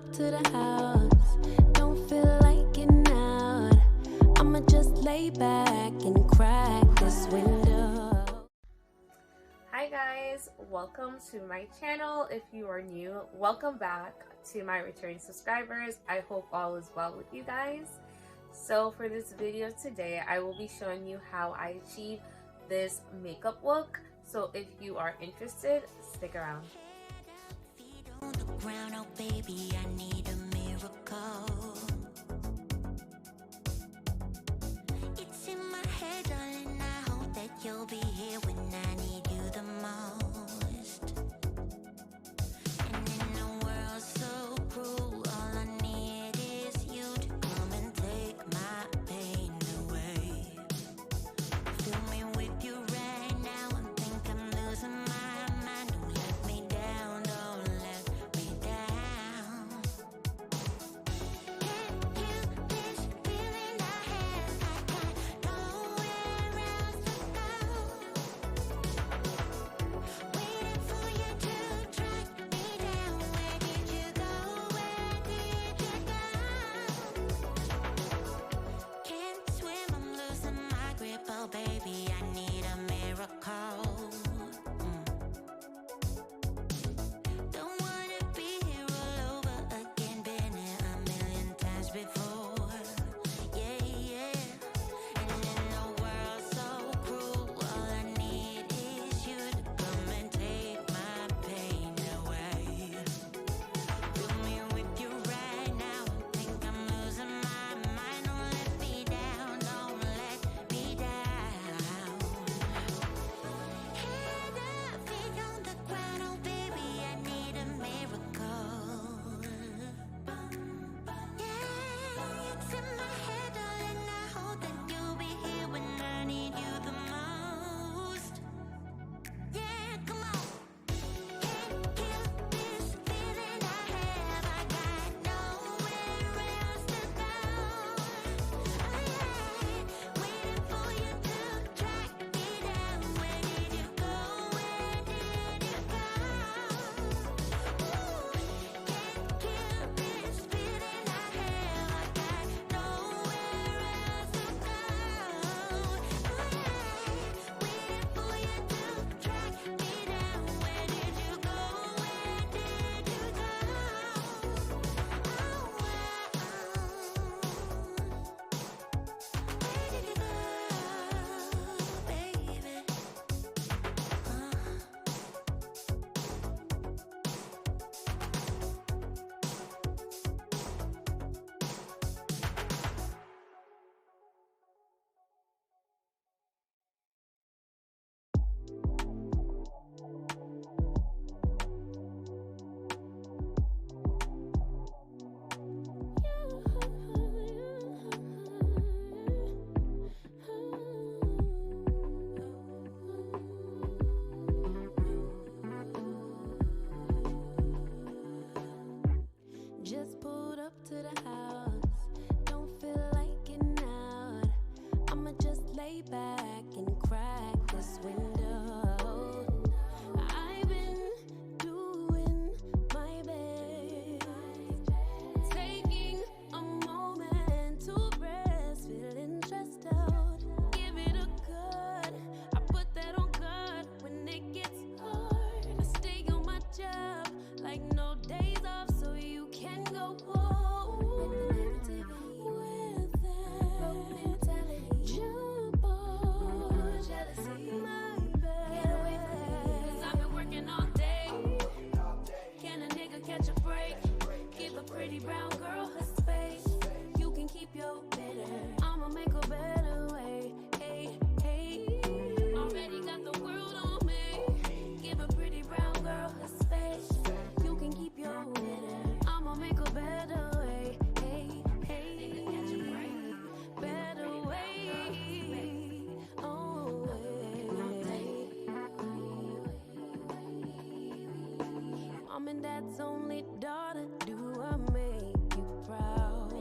up to the house, don't feel like getting out. I'ma just lay back and crack this window. Hi guys, welcome to my channel. If you are new, welcome back. To my returning subscribers, I hope all is well with you guys. So for this video today, I will be showing you how I achieve this makeup look. So if you are interested, stick around. On the ground, oh baby, I need a miracle. It's in my head, darling, I hope that you'll be here when I need you the most. And in a world so cruel, all I need is you to come and take my pain away. Fill me with you right now, I think I'm losing my mind. Don't let me down, don't let me down. Can't kill this feeling I have, I got nowhere else to go. Waiting for you to track me down. Where did you go? Where did you go? Can't swim, I'm losing my grip, oh baby, I need a miracle. Don't wanna be here all over again, been here a million times before. Yeah, yeah. And in a world so cruel, all I need is you to come and take my pain away. Fill me with you right now, I think I'm losing my mind. Don't let me down, don't let me down. Head up, feet on the ground, oh baby, I need a miracle. Yeah, it's in my head, darling, I hope that you'll be here when I need you the most. Yeah, come on. Can't kill this feeling I have, I got nowhere else to go. Waiting for you to track me down. Where did you go? Where did you go? Can't kill this feeling I have, I got nowhere else to go. Waiting for you to track me down. Where did you go? Where did you go? Where did you go, baby? Just pulled up to the house, don't feel like getting out. I'ma just lay back and crack this window. I've been doing my best, taking a moment to rest, feeling stressed out. Give it a good, I put that on guard when it gets hard. I stay on my job like no days off, so you can go home with that. Jump on jealousy, my bad. Get away from me, 'cause I've been working all day. Can a nigga catch a break? Give a pretty brown girl her space. You can keep your bitter, I'ma make a better way. Hey, hey, already got the world on me. Give a pretty brown girl her space. You can keep your bitter, I'ma make a better way. Hey, hey, better way. Oh, Mom and Dad's only daughter, do I make you proud?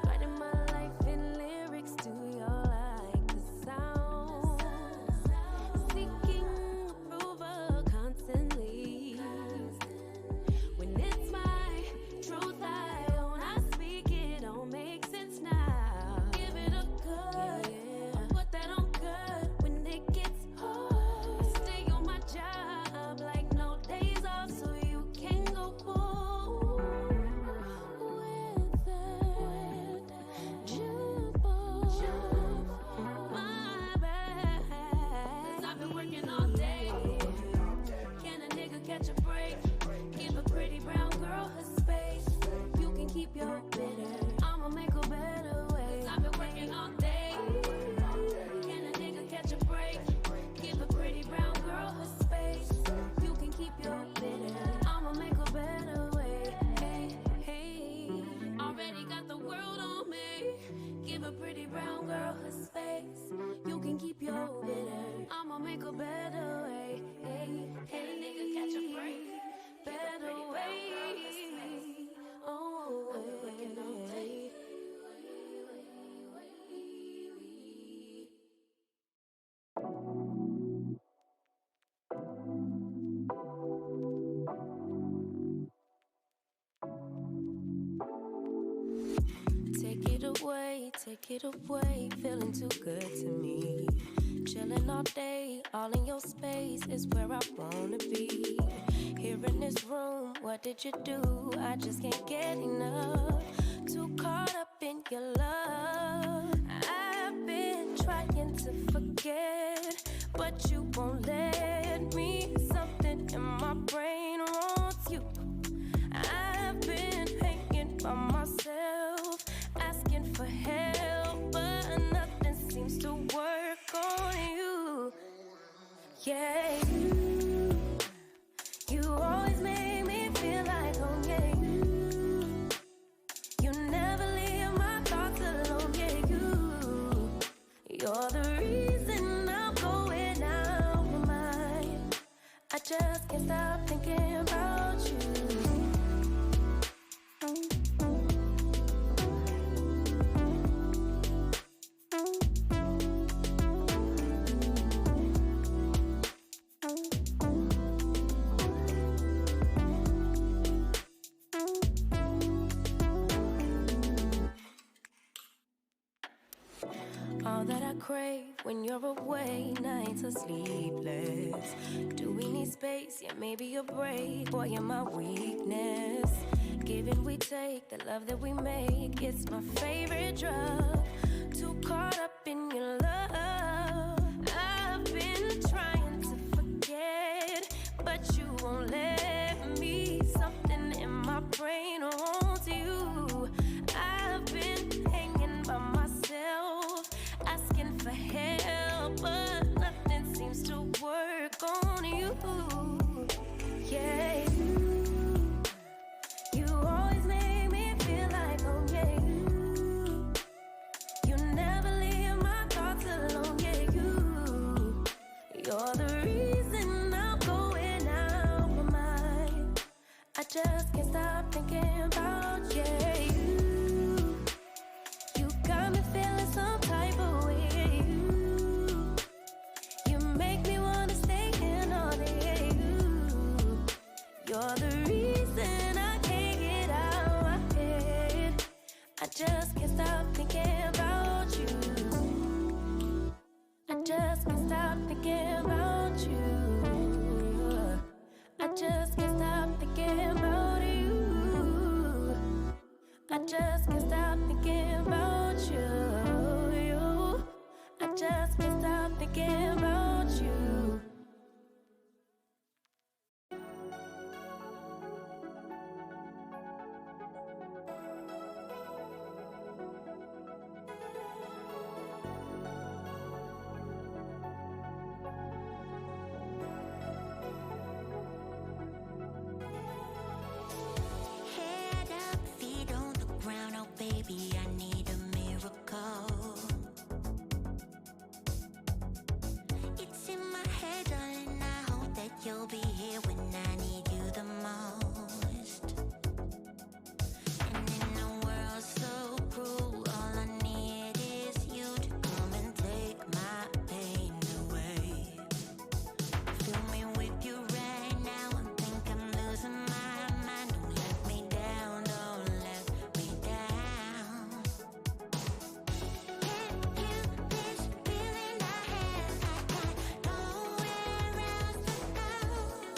Writing my life in lyrics, do y'all like the sound? Seeking approval constantly. When it's my truth take it away, feeling too good to me. Chilling all day, all in your space is where I wanna be. Here in this room, what did you do? I just can't get enough. Too caught up in your love. I've been trying to forget, but you won't let me. Something in my brain wants you. I've been hanging by myself, asking for help, but nothing seems to work on you. Yeah, you always make me feel like home. Yeah, you never leave my thoughts alone. Yeah, you're the reason I'm going out my mind. I just can't stop thinking about you. All that I crave when you're away, nights are sleepless. Do we need space? Yeah, maybe a break. Boy, you're my weakness. Give and we take, the love that we make, it's my favorite drug. Too caught up in your love. I've been trying to forget, but you won't let me. Something in my brain wants you. I've been hanging by myself, asking for help, but nothing seems to work on you. Yeah, you always make me feel like home. Yeah, you never leave my thoughts alone. Yeah, you're the reason I'm going out my mind. I just can't stop thinking about you. You got me feeling some type of way. You make me wanna stay in all day. You're the reason I can't get out my head. I just can't stop thinking about you. I just can't stop thinking about you. I just can't stop thinking about you. I just can't stop thinking about you. I just can't stop thinking about you. Head up, feet on the ground, oh baby, I need a miracle. It's in my head, darling, I hope that you'll be here when I need you the most. And in a world so cruel, all I need is you to come and take my pain away. Fill me with you right now, I think I'm losing my mind. Don't let me down, don't let me down. Can you this feeling I have? I got nowhere else to go.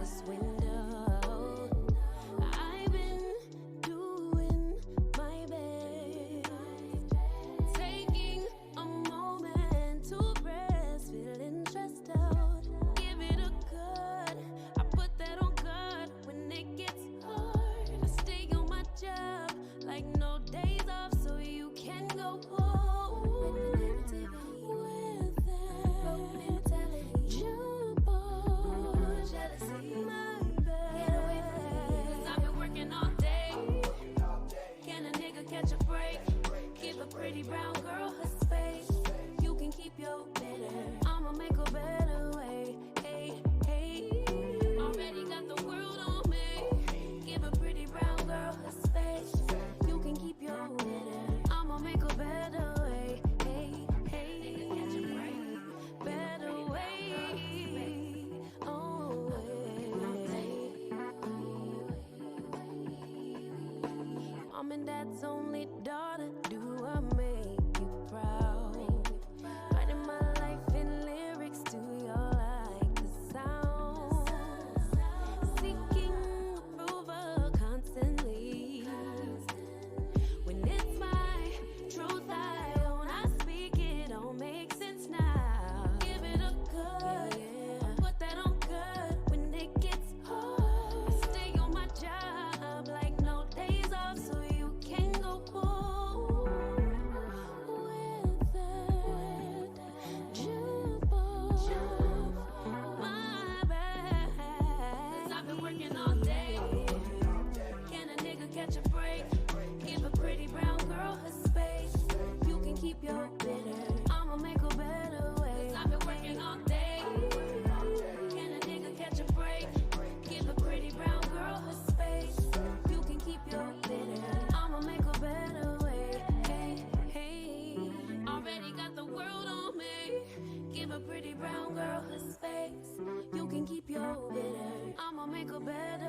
this window. I've been doing my best, taking a moment to rest, feeling stressed out. Give it a good, I put that on good when it gets hard. I stay on my job like no days off, so you can go home with that. Jump on, jealousy, my bad. Get away from me, 'cause I've been working all day. Can a nigga catch a break? Give a pretty brown girl her space. You can keep your bitter, I'ma make a better way. Hey, hey, already got the world on me. Give a pretty brown girl her space. You can keep your bitter, I'ma make a better way. Hey, hey, catch a break, better way. Oh, Mom and Dad's only daughter, do I make you proud? Writing my life in lyrics, do you like the sound? Seeking approval constantly. When it's my truth I own, I speak it, don't make sense now. Give it a good, put that on good when it gets hard. I stay on my job like no days off, so you can go home with that. Jump on, my bad, 'cause I've been working all day. Can a nigga catch a break? Give a pretty brown girl her space. You can keep your bitter, I'ma make a better way. 'Cause I've been working all day. Can a nigga catch a break? Give a pretty brown girl her space. You can keep your bitter, I'ma make a better way. Hey, hey, already got the world on me. Give a pretty brown girl her space. You can keep your bitter, I'ma make a better